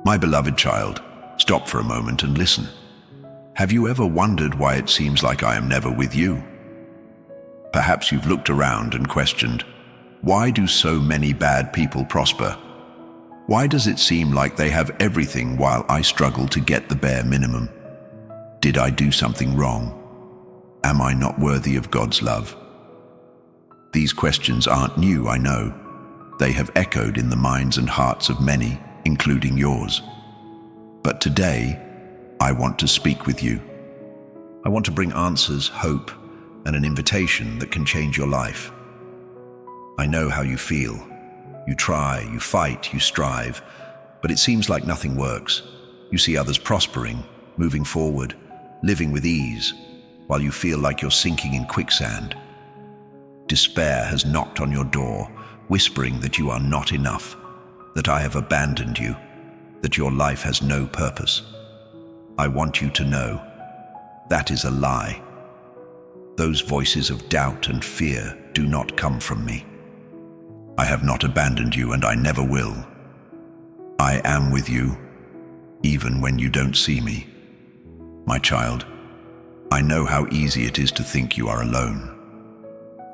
My beloved child, stop for a moment and listen. Have you ever wondered why it seems like I am never with you? Perhaps you've looked around and questioned, why do so many bad people prosper? Why does it seem like they have everything while I struggle to get the bare minimum? Did I do something wrong? Am I not worthy of God's love? These questions aren't new, I know. They have echoed in the minds and hearts of many, including yours. But today, I want to speak with you. I want to bring answers, hope, and an invitation that can change your life. I know how you feel. You try, you fight, you strive, but it seems like nothing works. You see others prospering, moving forward, living with ease, while you feel like you're sinking in quicksand. Despair has knocked on your door, whispering that you are not enough, that I have abandoned you, that your life has no purpose. I want you to know that is a lie. Those voices of doubt and fear do not come from me. I have not abandoned you, and I never will. I am with you, even when you don't see me. My child, I know how easy it is to think you are alone.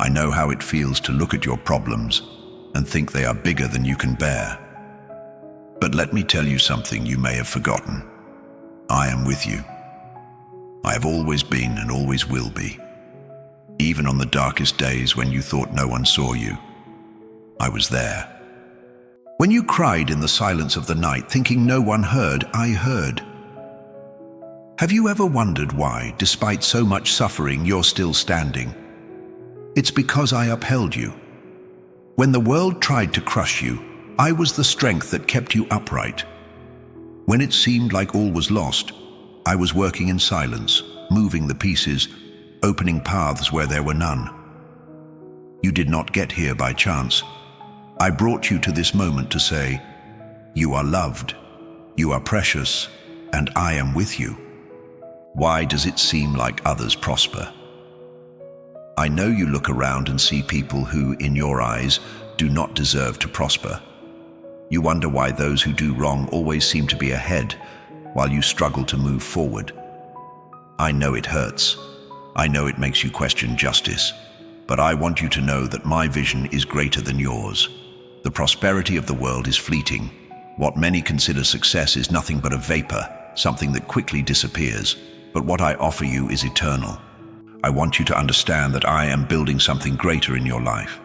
I know how it feels to look at your problems and think they are bigger than you can bear. But let me tell you something you may have forgotten. I am with you. I have always been and always will be. Even on the darkest days when you thought no one saw you, I was there. When you cried in the silence of the night, thinking no one heard, I heard. Have you ever wondered why, despite so much suffering, you're still standing? It's because I upheld you. When the world tried to crush you, I was the strength that kept you upright. When it seemed like all was lost, I was working in silence, moving the pieces, opening paths where there were none. You did not get here by chance. I brought you to this moment to say, you are loved, you are precious, and I am with you. Why does it seem like others prosper? I know you look around and see people who, in your eyes, do not deserve to prosper. You wonder why those who do wrong always seem to be ahead, while you struggle to move forward. I know it hurts. I know it makes you question justice. But I want you to know that my vision is greater than yours. The prosperity of the world is fleeting. What many consider success is nothing but a vapor, something that quickly disappears. But what I offer you is eternal. I want you to understand that I am building something greater in your life.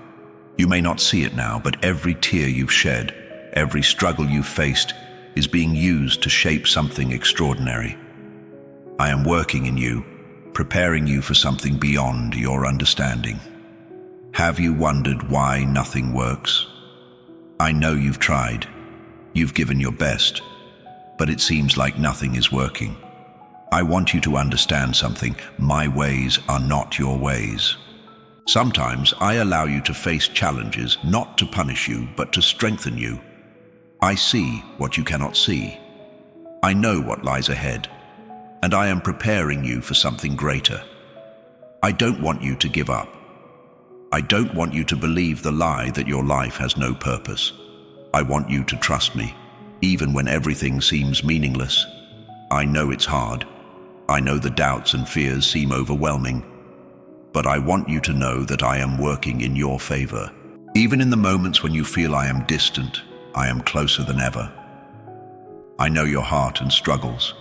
You may not see it now, but every tear you've shed, every struggle you've faced, is being used to shape something extraordinary. I am working in you, preparing you for something beyond your understanding. Have you wondered why nothing works? I know you've tried. You've given your best, but it seems like nothing is working. I want you to understand something. My ways are not your ways. Sometimes I allow you to face challenges, not to punish you, but to strengthen you. I see what you cannot see. I know what lies ahead, and I am preparing you for something greater. I don't want you to give up. I don't want you to believe the lie that your life has no purpose. I want you to trust me, even when everything seems meaningless. I know it's hard. I know the doubts and fears seem overwhelming. But I want you to know that I am working in your favor. Even in the moments when you feel I am distant, I am closer than ever. I know your heart and struggles.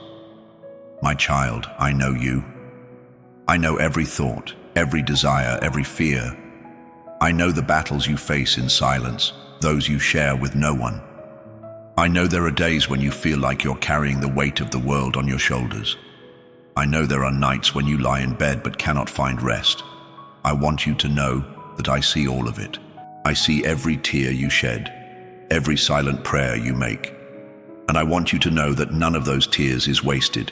My child, I know you. I know every thought, every desire, every fear. I know the battles you face in silence, those you share with no one. I know there are days when you feel like you're carrying the weight of the world on your shoulders. I know there are nights when you lie in bed but cannot find rest. I want you to know that I see all of it. I see every tear you shed, every silent prayer you make. And I want you to know that none of those tears is wasted.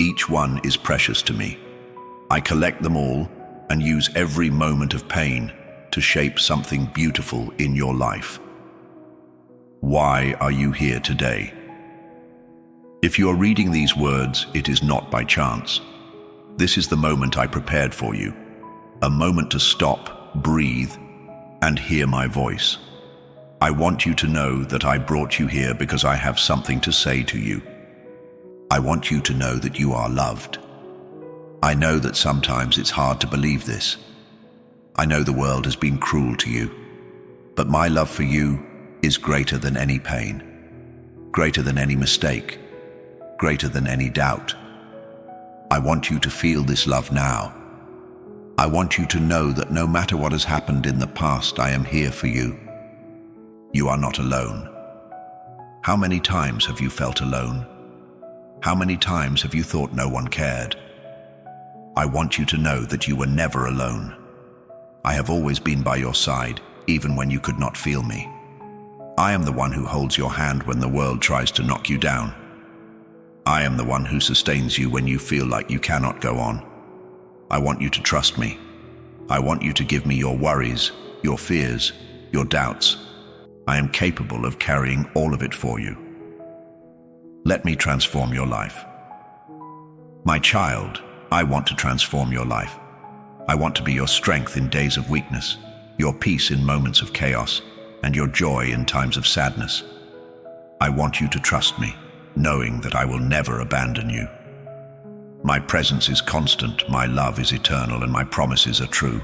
Each one is precious to me. I collect them all and use every moment of pain to shape something beautiful in your life. Why are you here today? If you are reading these words, it is not by chance. This is the moment I prepared for you, a moment to stop, breathe, and hear my voice. I want you to know that I brought you here because I have something to say to you. I want you to know that you are loved. I know that sometimes it's hard to believe this. I know the world has been cruel to you, but my love for you is greater than any pain, greater than any mistake, greater than any doubt. I want you to feel this love now. I want you to know that no matter what has happened in the past, I am here for you. You are not alone. How many times have you felt alone? How many times have you thought no one cared? I want you to know that you were never alone. I have always been by your side, even when you could not feel me. I am the one who holds your hand when the world tries to knock you down. I am the one who sustains you when you feel like you cannot go on. I want you to trust me. I want you to give me your worries, your fears, your doubts. I am capable of carrying all of it for you. Let me transform your life. My child, I want to transform your life. I want to be your strength in days of weakness, your peace in moments of chaos, and your joy in times of sadness. I want you to trust me, knowing that I will never abandon you. My presence is constant, my love is eternal, and my promises are true.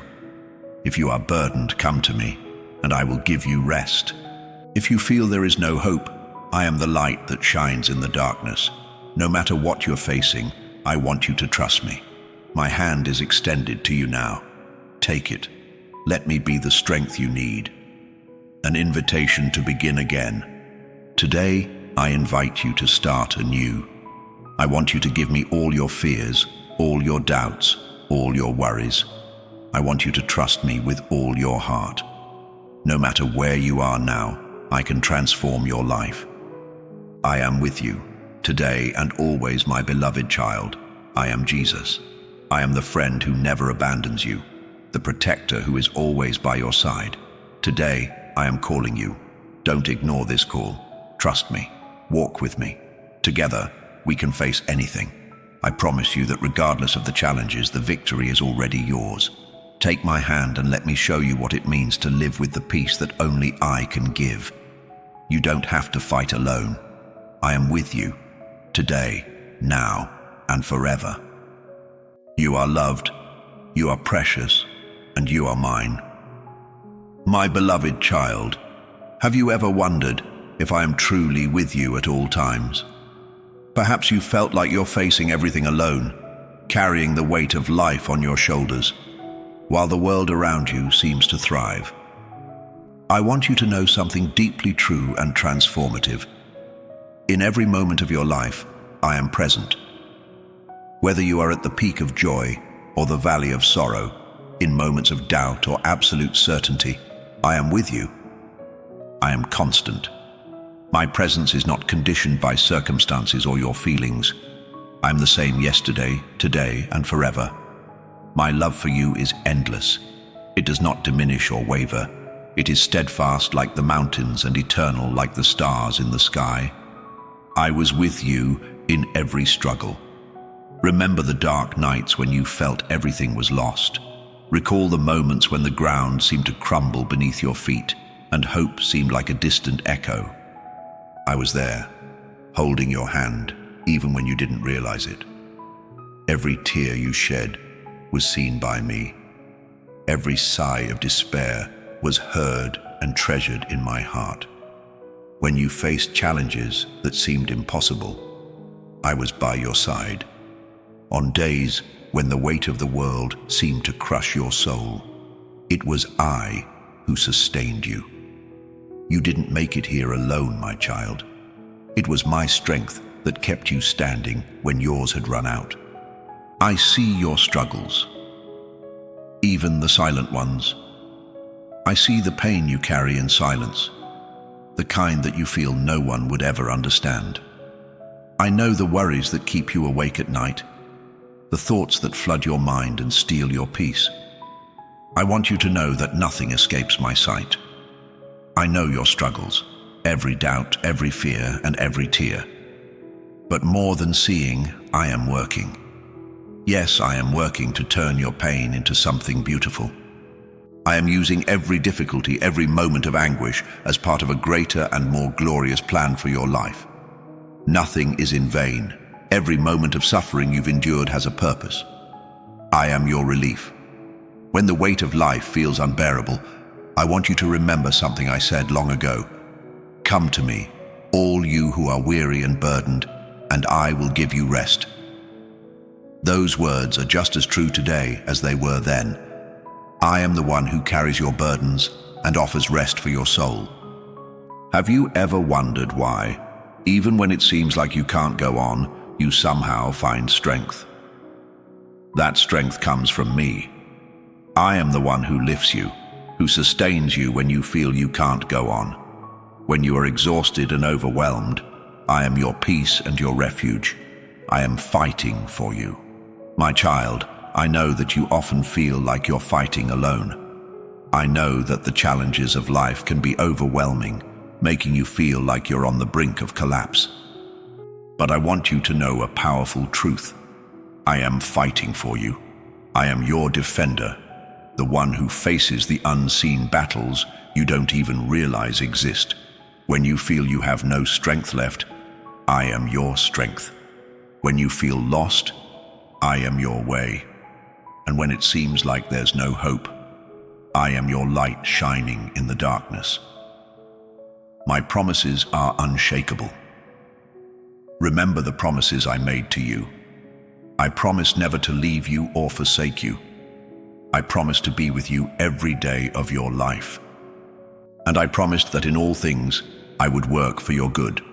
If you are burdened, come to me, and I will give you rest. If you feel there is no hope, I am the light that shines in the darkness. No matter what you're facing, I want you to trust me. My hand is extended to you now. Take it. Let me be the strength you need. An invitation to begin again. Today, I invite you to start anew. I want you to give me all your fears, all your doubts, all your worries. I want you to trust me with all your heart. No matter where you are now, I can transform your life. I am with you, today and always, my beloved child. I am Jesus. I am the friend who never abandons you, the protector who is always by your side. Today, I am calling you. Don't ignore this call. Trust me. Walk with me. Together, we can face anything. I promise you that regardless of the challenges, the victory is already yours. Take my hand and let me show you what it means to live with the peace that only I can give. You don't have to fight alone. I am with you, today, now, and forever. You are loved, you are precious, and you are mine. My beloved child, have you ever wondered if I am truly with you at all times? Perhaps you felt like you're facing everything alone, carrying the weight of life on your shoulders, while the world around you seems to thrive. I want you to know something deeply true and transformative. In every moment of your life, I am present. Whether you are at the peak of joy or the valley of sorrow, in moments of doubt or absolute certainty, I am with you. I am constant. My presence is not conditioned by circumstances or your feelings. I am the same yesterday, today, and forever. My love for you is endless. It does not diminish or waver. It is steadfast like the mountains and eternal like the stars in the sky. I was with you in every struggle. Remember the dark nights when you felt everything was lost. Recall the moments when the ground seemed to crumble beneath your feet and hope seemed like a distant echo. I was there, holding your hand, even when you didn't realize it. Every tear you shed was seen by me. Every sigh of despair was heard and treasured in my heart. When you faced challenges that seemed impossible, I was by your side. On days when the weight of the world seemed to crush your soul, it was I who sustained you. You didn't make it here alone, my child. It was my strength that kept you standing when yours had run out. I see your struggles, even the silent ones. I see the pain you carry in silence, the kind that you feel no one would ever understand. I know the worries that keep you awake at night, the thoughts that flood your mind and steal your peace. I want you to know that nothing escapes my sight. I know your struggles, every doubt, every fear, and every tear. But more than seeing, I am working. Yes, I am working to turn your pain into something beautiful. I am using every difficulty, every moment of anguish as part of a greater and more glorious plan for your life. Nothing is in vain. Every moment of suffering you've endured has a purpose. I am your relief. When the weight of life feels unbearable, I want you to remember something I said long ago. Come to me, all you who are weary and burdened, and I will give you rest. Those words are just as true today as they were then. I am the one who carries your burdens and offers rest for your soul. Have you ever wondered why, even when it seems like you can't go on, you somehow find strength? That strength comes from me. I am the one who lifts you, who sustains you when you feel you can't go on. When you are exhausted and overwhelmed, I am your peace and your refuge. I am fighting for you. My child, I know that you often feel like you're fighting alone. I know that the challenges of life can be overwhelming, making you feel like you're on the brink of collapse. But I want you to know a powerful truth. I am fighting for you. I am your defender, the one who faces the unseen battles you don't even realize exist. When you feel you have no strength left, I am your strength. When you feel lost, I am your way. And when it seems like there's no hope, I am your light shining in the darkness. My promises are unshakable. Remember the promises I made to you. I promise never to leave you or forsake you. I promise to be with you every day of your life. And I promised that in all things I would work for your good.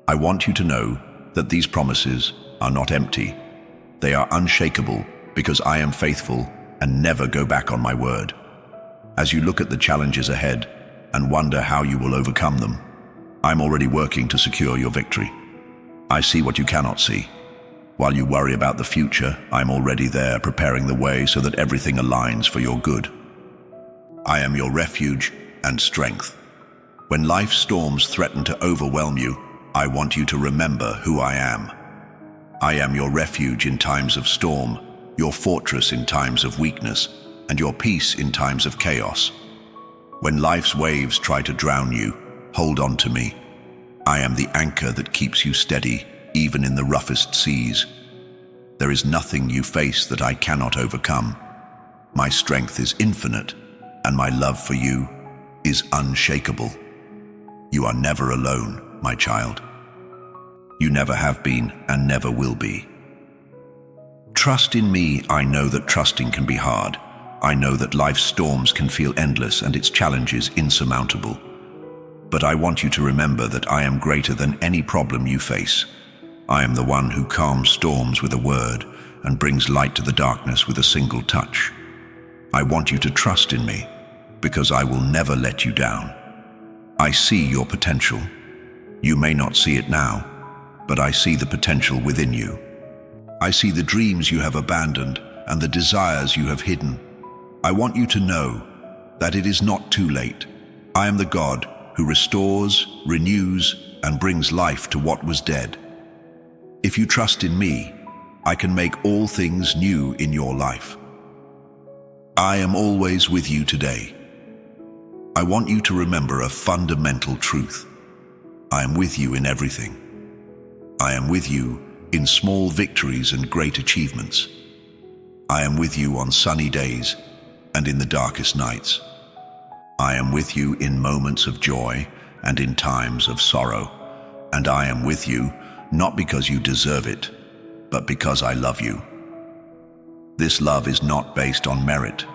I want you to know that these promises are not empty. They are unshakable because I am faithful and never go back on my word. As you look at the challenges ahead and wonder how you will overcome them, I'm already working to secure your victory. I see what you cannot see. While you worry about the future, I'm already there preparing the way so that everything aligns for your good. I am your refuge and strength. When life's storms threaten to overwhelm you, I want you to remember who I am. I am your refuge in times of storm, your fortress in times of weakness, and your peace in times of chaos. When life's waves try to drown you, hold on to me. I am the anchor that keeps you steady, even in the roughest seas. There is nothing you face that I cannot overcome. My strength is infinite, and my love for you is unshakable. You are never alone, my child. You never have been and never will be. Trust in me. I know that trusting can be hard. I know that life's storms can feel endless and its challenges insurmountable. But I want you to remember that I am greater than any problem you face. I am the one who calms storms with a word and brings light to the darkness with a single touch. I want you to trust in me because I will never let you down. I see your potential. You may not see it now, but I see the potential within you. I see the dreams you have abandoned and the desires you have hidden. I want you to know that it is not too late. I am the God who restores, renews, and brings life to what was dead. If you trust in me, I can make all things new in your life. I am always with you today. I want you to remember a fundamental truth. I am with you in everything. I am with you in small victories and great achievements. I am with you on sunny days and in the darkest nights. I am with you in moments of joy and in times of sorrow. And I am with you not because you deserve it, but because I love you. This love is not based on merit.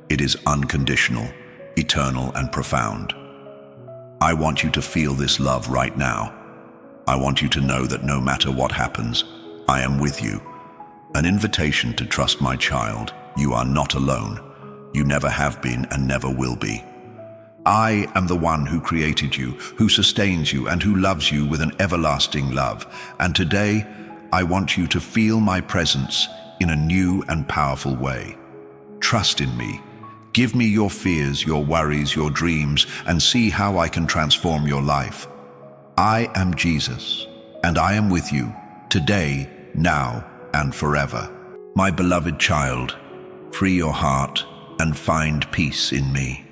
It is unconditional, eternal, and profound. I want you to feel this love right now. I want you to know that no matter what happens, I am with you. An invitation to trust, my child. You are not alone. You never have been and never will be. I am the one who created you, who sustains you, and who loves you with an everlasting love. And today, I want you to feel my presence in a new and powerful way. Trust in me. Give me your fears, your worries, your dreams, and see how I can transform your life. I am Jesus, and I am with you today, now, and forever. My beloved child, free your heart, and find peace in me.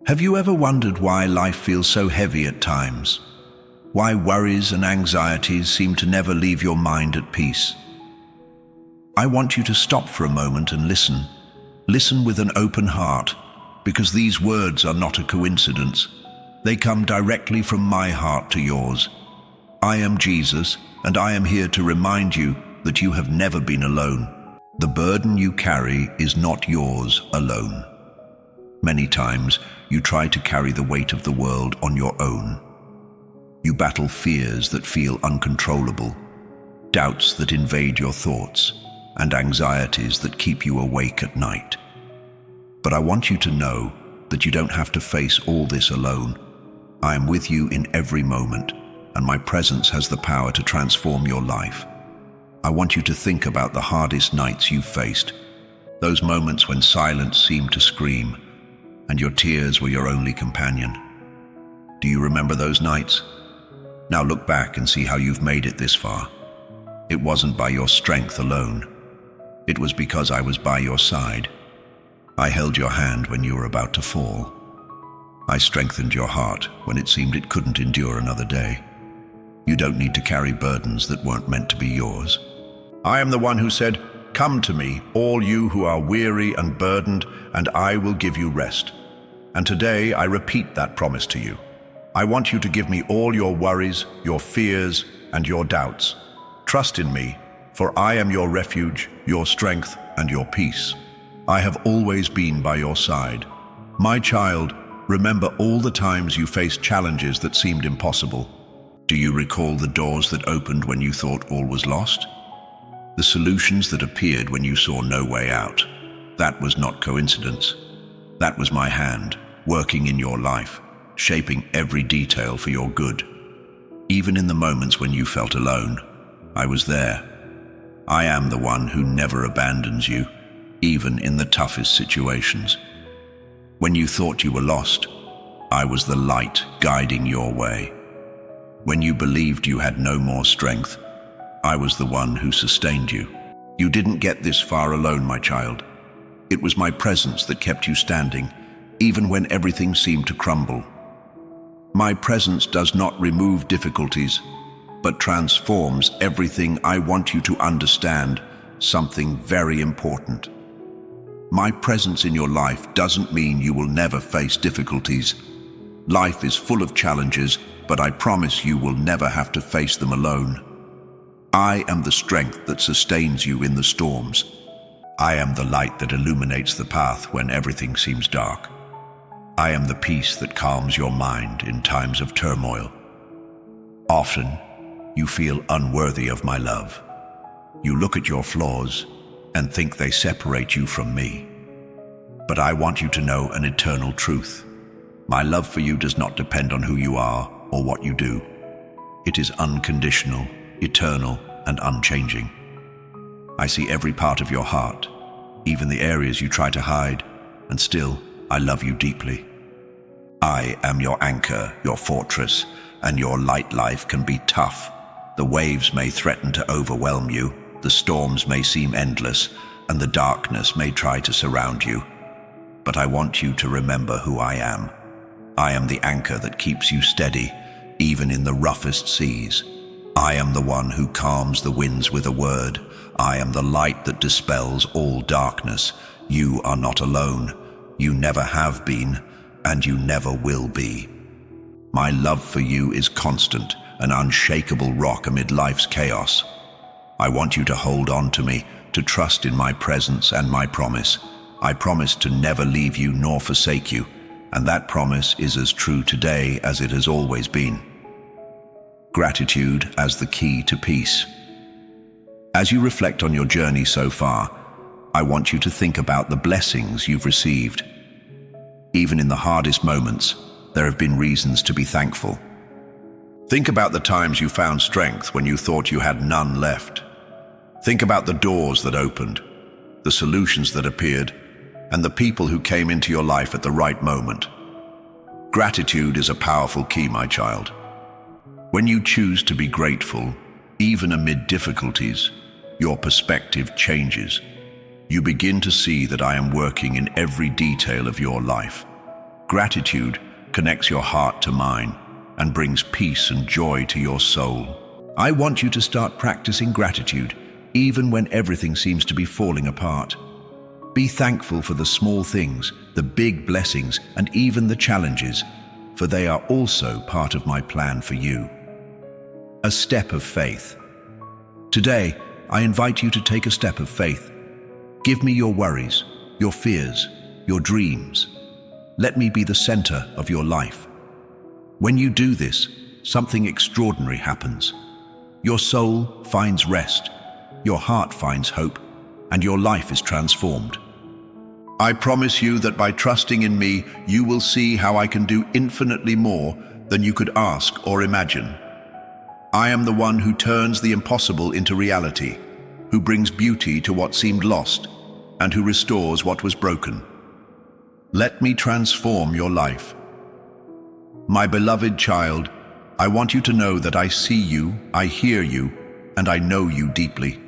Have you ever wondered why life feels so heavy at times? Why worries and anxieties seem to never leave your mind at peace? I want you to stop for a moment and listen. Listen with an open heart, because these words are not a coincidence. They come directly from my heart to yours. I am Jesus, and I am here to remind you that you have never been alone. The burden you carry is not yours alone. Many times, you try to carry the weight of the world on your own. You battle fears that feel uncontrollable, doubts that invade your thoughts, and anxieties that keep you awake at night. But I want you to know that you don't have to face all this alone. I am with you in every moment, and my presence has the power to transform your life. I want you to think about the hardest nights you've faced, those moments when silence seemed to scream, and your tears were your only companion. Do you remember those nights? Now look back and see how you've made it this far. It wasn't by your strength alone. It was because I was by your side. I held your hand when you were about to fall. I strengthened your heart when it seemed it couldn't endure another day. You don't need to carry burdens that weren't meant to be yours. I am the one who said, "Come to me, all you who are weary and burdened, and I will give you rest." And today I repeat that promise to you. I want you to give me all your worries, your fears, and your doubts. Trust in me, for I am your refuge, your strength, and your peace. I have always been by your side. My child, remember all the times you faced challenges that seemed impossible. Do you recall the doors that opened when you thought all was lost? The solutions that appeared when you saw no way out? That was not coincidence. That was my hand, working in your life, shaping every detail for your good. Even in the moments when you felt alone, I was there. I am the one who never abandons you, even in the toughest situations. When you thought you were lost, I was the light guiding your way. When you believed you had no more strength, I was the one who sustained you. You didn't get this far alone, my child. It was my presence that kept you standing, even when everything seemed to crumble. My presence does not remove difficulties, but transforms everything. I want you to understand something very important. My presence in your life doesn't mean you will never face difficulties. Life is full of challenges, but I promise you will never have to face them alone. I am the strength that sustains you in the storms. I am the light that illuminates the path when everything seems dark. I am the peace that calms your mind in times of turmoil. Often, you feel unworthy of my love. You look at your flaws and think they separate you from me. But I want you to know an eternal truth. My love for you does not depend on who you are or what you do. It is unconditional, eternal, and unchanging. I see every part of your heart, even the areas you try to hide, and still, I love you deeply. I am your anchor, your fortress, and your light. Life can be tough. The waves may threaten to overwhelm you, the storms may seem endless, and the darkness may try to surround you. But I want you to remember who I am. I am the anchor that keeps you steady, even in the roughest seas. I am the one who calms the winds with a word. I am the light that dispels all darkness. You are not alone. You never have been, and you never will be. My love for you is constant, an unshakable rock amid life's chaos. I want you to hold on to me, to trust in my presence and my promise. I promise to never leave you nor forsake you, and that promise is as true today as it has always been. Gratitude as the key to peace. As you reflect on your journey so far, I want you to think about the blessings you've received. Even in the hardest moments, there have been reasons to be thankful. Think about the times you found strength when you thought you had none left. Think about the doors that opened, the solutions that appeared, and the people who came into your life at the right moment. Gratitude is a powerful key, my child. When you choose to be grateful, even amid difficulties, your perspective changes. you begin to see that I am working in every detail of your life. Gratitude connects your heart to mine and brings peace and joy to your soul. I want you to start practicing gratitude, even when everything seems to be falling apart. Be thankful for the small things, the big blessings, and even the challenges, for they are also part of my plan for you. A step of faith. Today, I invite you to take a step of faith. Give me your worries, your fears, your dreams. Let me be the center of your life. When you do this, something extraordinary happens. Your soul finds rest, your heart finds hope, and your life is transformed. I promise you that by trusting in me, you will see how I can do infinitely more than you could ask or imagine. I am the one who turns the impossible into reality, who brings beauty to what seemed lost, and who restores what was broken. Let me transform your life. My beloved child, I want you to know that I see you, I hear you, and I know you deeply.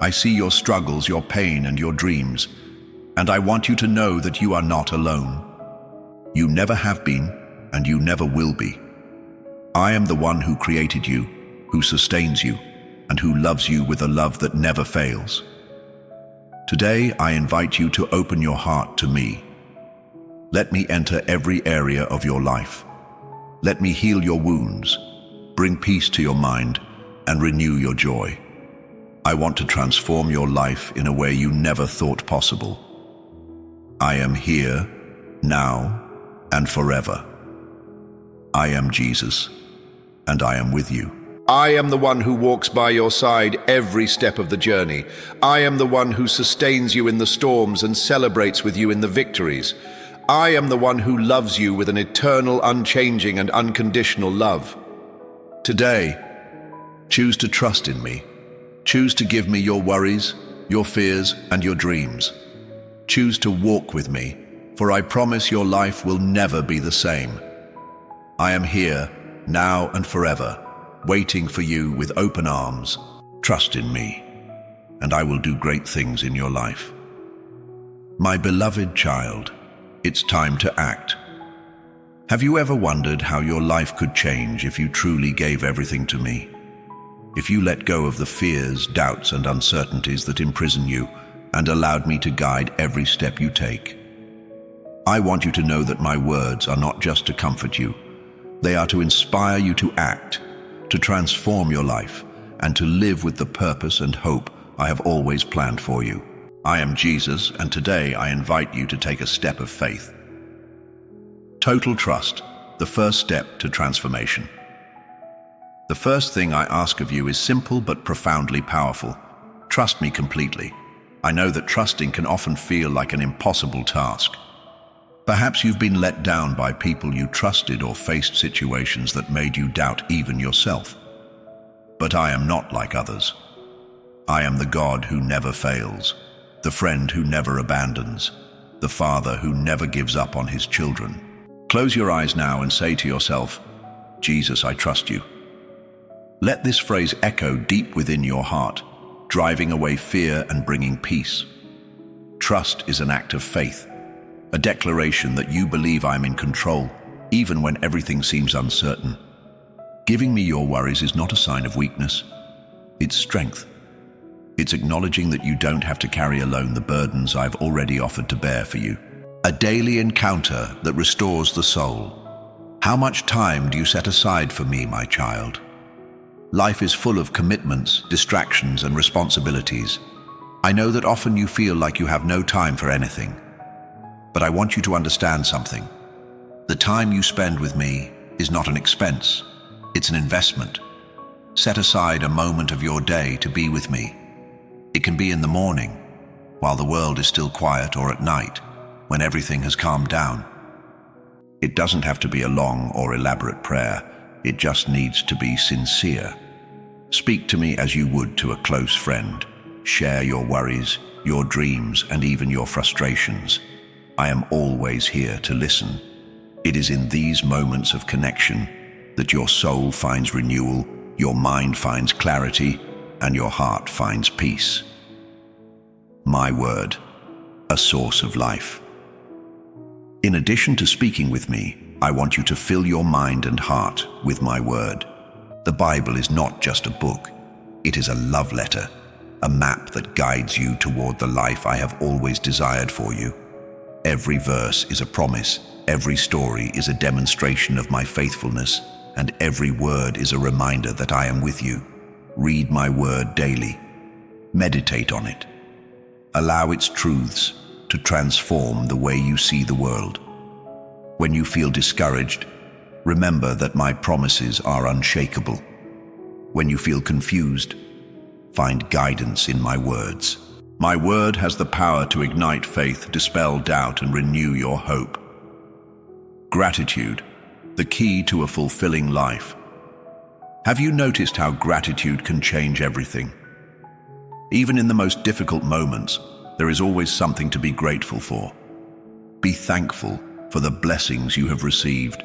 I see your struggles, your pain, and your dreams, and I want you to know that you are not alone. You never have been, and you never will be. I am the one who created you, who sustains you, and who loves you with a love that never fails. Today, I invite you to open your heart to me. Let me enter every area of your life. Let me heal your wounds, bring peace to your mind, and renew your joy. I want to transform your life in a way you never thought possible. I am here, now, and forever. I am Jesus, and I am with you. I am the one who walks by your side every step of the journey. I am the one who sustains you in the storms and celebrates with you in the victories. I am the one who loves you with an eternal, unchanging, and unconditional love. Today, choose to trust in me. Choose to give me your worries, your fears, and your dreams. Choose to walk with me, for I promise your life will never be the same. I am here, now and forever, waiting for you with open arms. Trust in me, and I will do great things in your life. My beloved child, it's time to act. Have you ever wondered how your life could change if you truly gave everything to me? If you let go of the fears, doubts, and uncertainties that imprison you and allowed me to guide every step you take? I want you to know that my words are not just to comfort you. They are to inspire you to act, to transform your life, and to live with the purpose and hope I have always planned for you. I am Jesus, and today I invite you to take a step of faith. Total trust, the first step to transformation. The first thing I ask of you is simple but profoundly powerful. Trust me completely. I know that trusting can often feel like an impossible task. Perhaps you've been let down by people you trusted or faced situations that made you doubt even yourself. But I am not like others. I am the God who never fails, the friend who never abandons, the Father who never gives up on his children. Close your eyes now and say to yourself, Jesus, I trust you. Let this phrase echo deep within your heart, driving away fear and bringing peace. Trust is an act of faith, a declaration that you believe I'm in control, even when everything seems uncertain. Giving me your worries is not a sign of weakness. It's strength. It's acknowledging that you don't have to carry alone the burdens I've already offered to bear for you. A daily encounter that restores the soul. How much time do you set aside for me, my child? Life is full of commitments, distractions, and responsibilities. I know that often you feel like you have no time for anything. But I want you to understand something. The time you spend with me is not an expense. It's an investment. Set aside a moment of your day to be with me. It can be in the morning, while the world is still quiet, or at night, when everything has calmed down. It doesn't have to be a long or elaborate prayer. It just needs to be sincere. Speak to me as you would to a close friend. Share your worries, your dreams, and even your frustrations. I am always here to listen. It is in these moments of connection that your soul finds renewal, your mind finds clarity, and your heart finds peace. My word, a source of life. In addition to speaking with me, I want you to fill your mind and heart with my word. The Bible is not just a book. It is a love letter, a map that guides you toward the life I have always desired for you. Every verse is a promise, every story is a demonstration of my faithfulness, and every word is a reminder that I am with you. Read my word daily. Meditate on it. Allow its truths to transform the way you see the world. When you feel discouraged, remember that my promises are unshakable. When you feel confused, find guidance in my words. My word has the power to ignite faith, dispel doubt, and renew your hope. Gratitude, the key to a fulfilling life. Have you noticed how gratitude can change everything? Even in the most difficult moments, there is always something to be grateful for. Be thankful for the blessings you have received,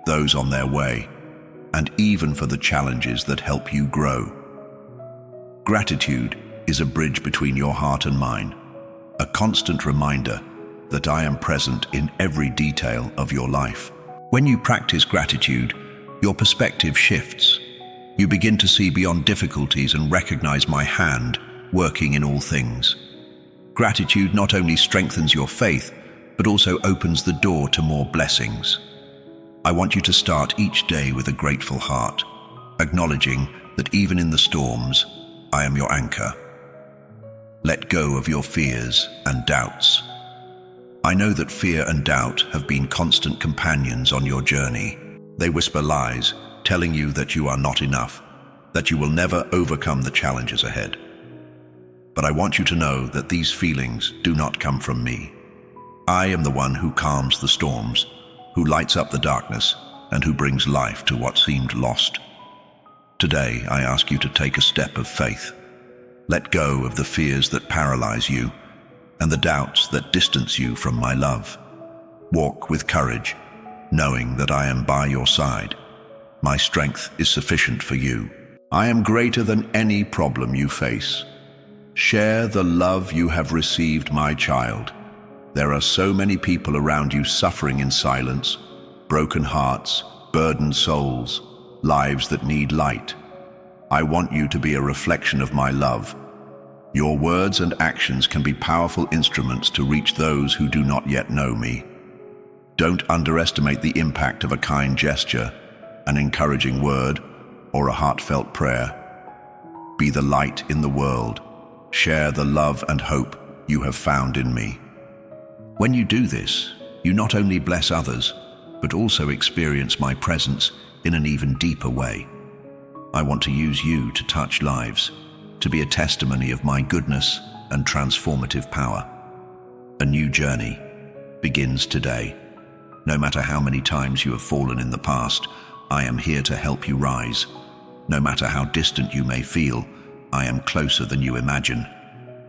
those on their way, and even for the challenges that help you grow. Gratitude is a bridge between your heart and mine, a constant reminder that I am present in every detail of your life. When you practice gratitude, your perspective shifts. You begin to see beyond difficulties and recognize my hand working in all things. Gratitude not only strengthens your faith, but also opens the door to more blessings. I want you to start each day with a grateful heart, acknowledging that even in the storms, I am your anchor. Let go of your fears and doubts. I know that fear and doubt have been constant companions on your journey. They whisper lies, telling you that you are not enough, that you will never overcome the challenges ahead. But I want you to know that these feelings do not come from me. I am the one who calms the storms, who lights up the darkness, and who brings life to what seemed lost. Today, I ask you to take a step of faith. Let go of the fears that paralyze you and the doubts that distance you from my love. Walk with courage, knowing that I am by your side. My strength is sufficient for you. I am greater than any problem you face. Share the love you have received, my child. There are so many people around you suffering in silence, broken hearts, burdened souls, lives that need light. I want you to be a reflection of my love. Your words and actions can be powerful instruments to reach those who do not yet know me. Don't underestimate the impact of a kind gesture, an encouraging word, or a heartfelt prayer. Be the light in the world. Share the love and hope you have found in me. When you do this, you not only bless others, but also experience my presence in an even deeper way. I want to use you to touch lives, to be a testimony of my goodness and transformative power. A new journey begins today. No matter how many times you have fallen in the past, I am here to help you rise. No matter how distant you may feel, I am closer than you imagine.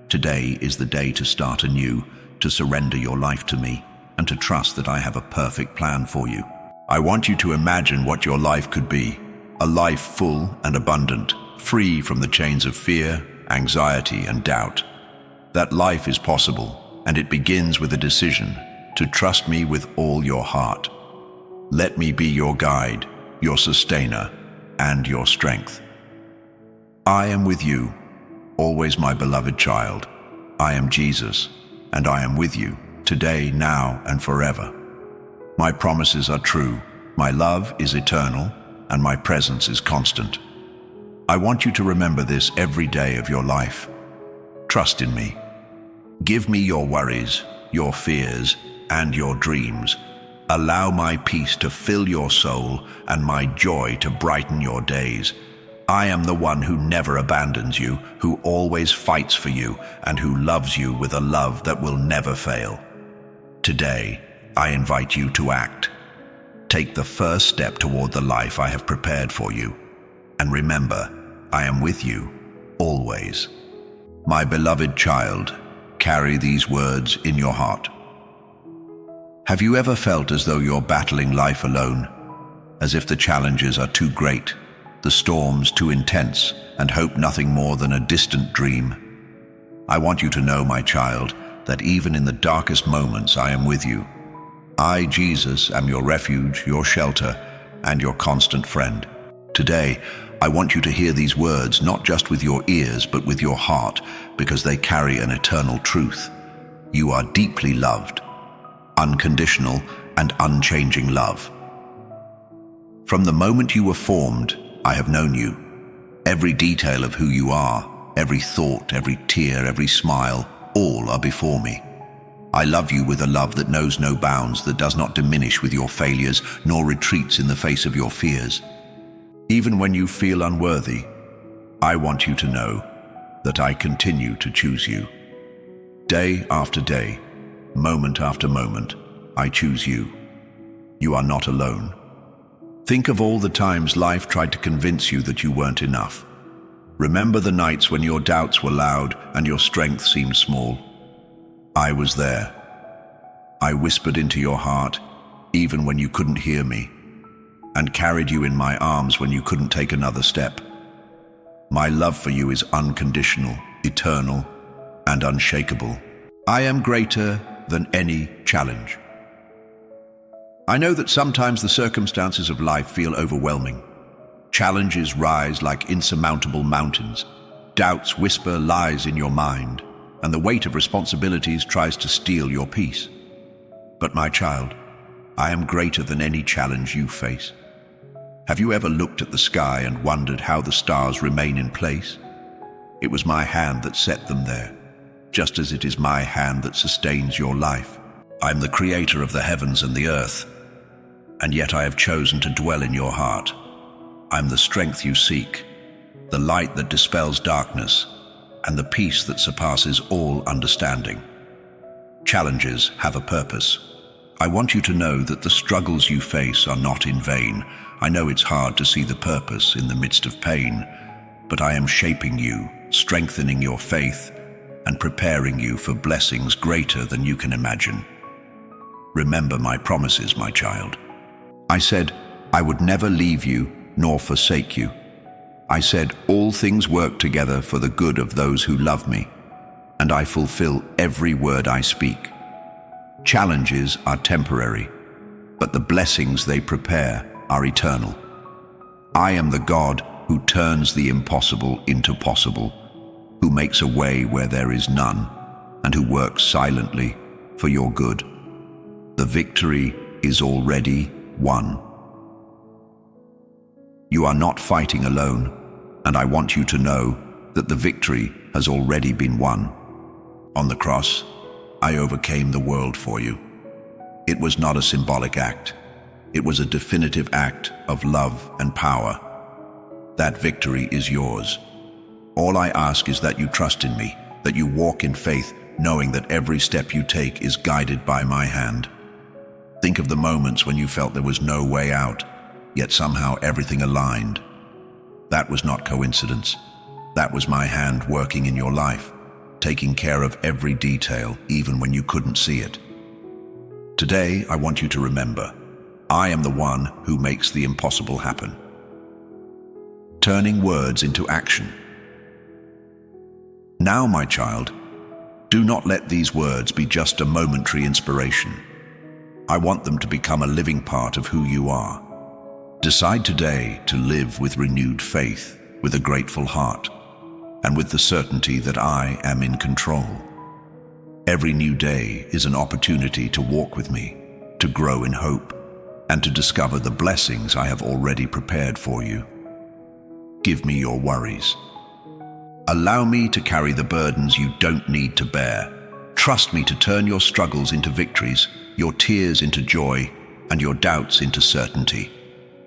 Today is the day to start anew, to surrender your life to me, and to trust that I have a perfect plan for you. I want you to imagine what your life could be, a life full and abundant, free from the chains of fear, anxiety, and doubt. That life is possible, and it begins with a decision to trust me with all your heart. Let me be your guide, your sustainer, and your strength. I am with you, always, my beloved child. I am Jesus, and I am with you, today, now, and forever. My promises are true, my love is eternal, and my presence is constant. I want you to remember this every day of your life. Trust in me. Give me your worries, your fears, and your dreams. Allow my peace to fill your soul and my joy to brighten your days. I am the one who never abandons you, who always fights for you, and who loves you with a love that will never fail. Today, I invite you to act. Take the first step toward the life I have prepared for you. And remember, I am with you, always. My beloved child, carry these words in your heart. Have you ever felt as though you're battling life alone, as if the challenges are too great, the storms too intense, and hope nothing more than a distant dream? I want you to know, my child, that even in the darkest moments I am with you. I, Jesus, am your refuge, your shelter, and your constant friend. Today, I want you to hear these words not just with your ears but with your heart, because they carry an eternal truth. You are deeply loved, unconditional and unchanging love. From the moment you were formed, I have known you. Every detail of who you are, every thought, every tear, every smile, all are before me. I love you with a love that knows no bounds, that does not diminish with your failures, nor retreats in the face of your fears. Even when you feel unworthy, I want you to know that I continue to choose you. Day after day, moment after moment, I choose you. You are not alone. Think of all the times life tried to convince you that you weren't enough. Remember the nights when your doubts were loud and your strength seemed small. I was there. I whispered into your heart, even when you couldn't hear me, and carried you in my arms when you couldn't take another step. My love for you is unconditional, eternal, and unshakable. I am greater than any challenge. I know that sometimes the circumstances of life feel overwhelming. Challenges rise like insurmountable mountains. Doubts whisper lies in your mind, and the weight of responsibilities tries to steal your peace. But my child, I am greater than any challenge you face. Have you ever looked at the sky and wondered how the stars remain in place? It was my hand that set them there, just as it is my hand that sustains your life. I'm the creator of the heavens and the earth, and yet I have chosen to dwell in your heart. I'm the strength you seek, the light that dispels darkness, and the peace that surpasses all understanding. Challenges have a purpose. I want you to know that the struggles you face are not in vain. I know it's hard to see the purpose in the midst of pain, but I am shaping you, strengthening your faith, and preparing you for blessings greater than you can imagine. Remember my promises, my child. I said I would never leave you nor forsake you. I said all things work together for the good of those who love me, and I fulfill every word I speak. Challenges are temporary, but the blessings they prepare are eternal. I am the God who turns the impossible into possible, who makes a way where there is none, and who works silently for your good. The victory is already won. You are not fighting alone, and I want you to know that the victory has already been won. On the cross, I overcame the world for you. It was not a symbolic act. It was a definitive act of love and power. That victory is yours. All I ask is that you trust in me, that you walk in faith, knowing that every step you take is guided by my hand. Think of the moments when you felt there was no way out, yet somehow everything aligned. That was not coincidence. That was my hand working in your life, taking care of every detail, even when you couldn't see it. Today, I want you to remember, I am the one who makes the impossible happen. Turning words into action. Now, my child, do not let these words be just a momentary inspiration. I want them to become a living part of who you are. Decide today to live with renewed faith, with a grateful heart, and with the certainty that I am in control. Every new day is an opportunity to walk with me, to grow in hope, and to discover the blessings I have already prepared for you. Give me your worries. Allow me to carry the burdens you don't need to bear. Trust me to turn your struggles into victories, your tears into joy, and your doubts into certainty.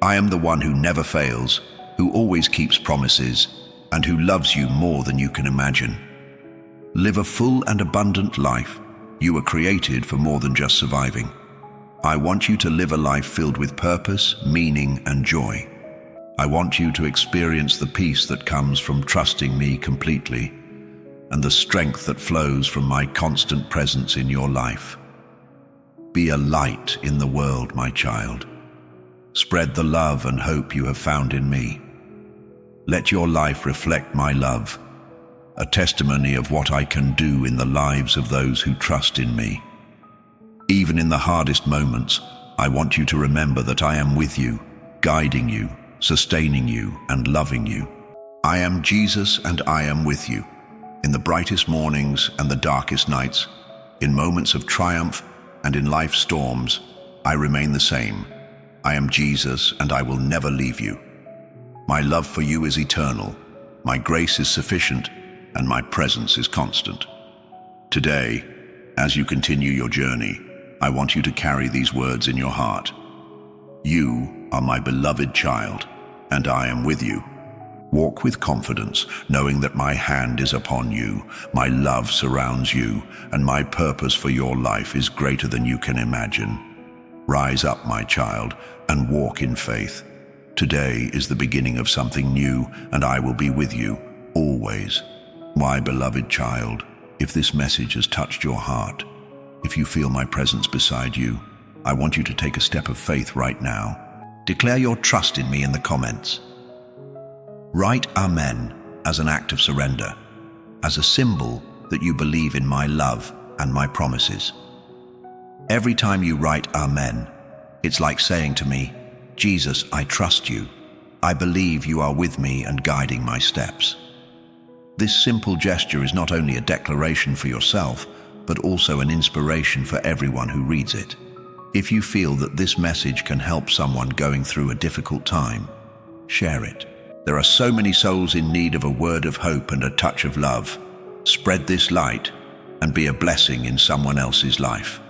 I am the one who never fails, who always keeps promises, and who loves you more than you can imagine. Live a full and abundant life. You were created for more than just surviving. I want you to live a life filled with purpose, meaning, and joy. I want you to experience the peace that comes from trusting me completely, and the strength that flows from my constant presence in your life. Be a light in the world, my child. Spread the love and hope you have found in me. Let your life reflect my love, a testimony of what I can do in the lives of those who trust in me. Even in the hardest moments, I want you to remember that I am with you, guiding you, sustaining you, and loving you. I am Jesus and I am with you. In the brightest mornings and the darkest nights, in moments of triumph and in life's storms, I remain the same. I am Jesus and I will never leave you. My love for you is eternal, my grace is sufficient, and my presence is constant. Today, as you continue your journey, I want you to carry these words in your heart. You are my beloved child, and I am with you. Walk with confidence, knowing that my hand is upon you, my love surrounds you, and my purpose for your life is greater than you can imagine. Rise up, my child, and walk in faith. Today is the beginning of something new, and I will be with you, always. My beloved child, if this message has touched your heart, if you feel my presence beside you, I want you to take a step of faith right now. Declare your trust in me in the comments. Write Amen as an act of surrender, as a symbol that you believe in my love and my promises. Every time you write Amen, it's like saying to me, Jesus, I trust you. I believe you are with me and guiding my steps. This simple gesture is not only a declaration for yourself, but also an inspiration for everyone who reads it. If you feel that this message can help someone going through a difficult time, share it. There are so many souls in need of a word of hope and a touch of love. Spread this light and be a blessing in someone else's life.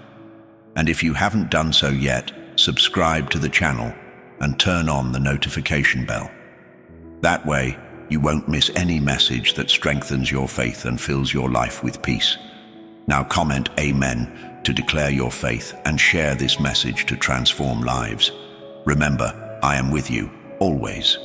And if you haven't done so yet, subscribe to the channel and turn on the notification bell. That way, you won't miss any message that strengthens your faith and fills your life with peace. Now comment Amen to declare your faith and share this message to transform lives. Remember, I am with you, always.